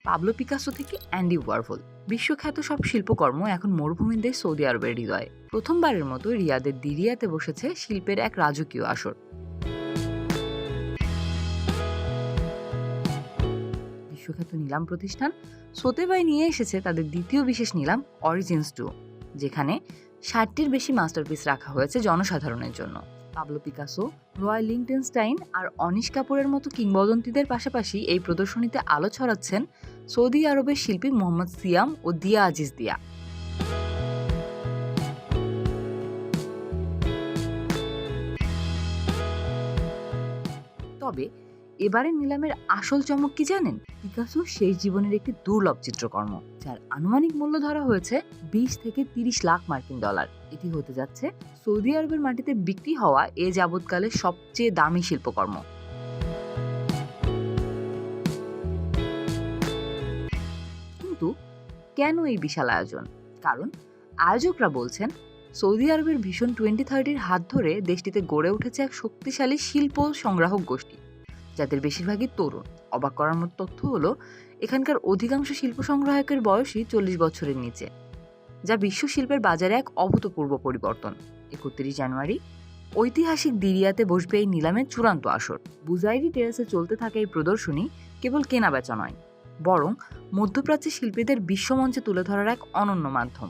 Pablo Picasso থেকে Andy Warhol, বিশ্বখ্যাত সব শিল্পকর্ম এখন মরুভূমির দেশ সৌদি আরবের হৃদয়ে। প্রথমবারের মতো রিয়াদের দিরিয়াতে বসেছে শিল্পের এক রাজকীয় আসর। বিশ্বখ্যাত নিলাম প্রতিষ্ঠান সোতেবাই নিয়ে এসেছে তাদের দ্বিতীয় বিশেষ নিলাম অরিজিনস 2, যেখানে 60টির বেশি মাস্টারপিস রাখা হয়েছে জনসাধারণের জন্য। পাবলো পিকাসো, রয় লিংটেনস্টাইন আর অনিশ কাপুরের মতো কিংবদন্তিদের পাশাপাশি এই প্রদর্শনীতে আলো ছড়াচ্ছেন সৌদি আরবের শিল্পী মোহাম্মদ সিয়াম ও দিয়া আজিজ দিয়া। তবে এবারের নিলামের আসল চমক কি জানেন? পিকাসোর শেষ জীবনের একটি দুর্লভ চিত্রকর্ম, যার আনুমানিক মূল্য ধরা হয়েছে 20 থেকে 30 লাখ মার্কিন ডলার। এটি হতে যাচ্ছে সৌদি আরবের মাটিতে বিক্রি হওয়া এ যাবৎকালের সবচেয়ে দামি শিল্পকর্ম। কিন্তু কেন এই বিশাল আয়োজন? কারণ আয়োজকরা বলছেন সৌদি আরবের ভিশন 2030-র হাত ধরে দেশটিতে গড়ে উঠেছে এক শক্তিশালী শিল্প সংগ্রাহক গোষ্ঠী, যাদের বেশিরভাগই তরুণ। অবাক করার মতো তথ্য হলো এখানকার অধিকাংশ শিল্প সংগ্রাহকের বয়সই 40 বছরের নিচে, যা বিশ্ব শিল্পের বাজারে এক অভূতপূর্ব পরিবর্তন। 31 জানুয়ারি ঐতিহাসিক দিরিয়াতে বসবে এই নিলামের চূড়ান্ত আসর। বুজাইরি টেরাসে চলতে থাকা এই প্রদর্শনী কেবল কেনা বেচা নয়, বরং মধ্যপ্রাচ্যের শিল্পীদের বিশ্বমঞ্চে তুলে ধরার এক অনন্য মাধ্যম।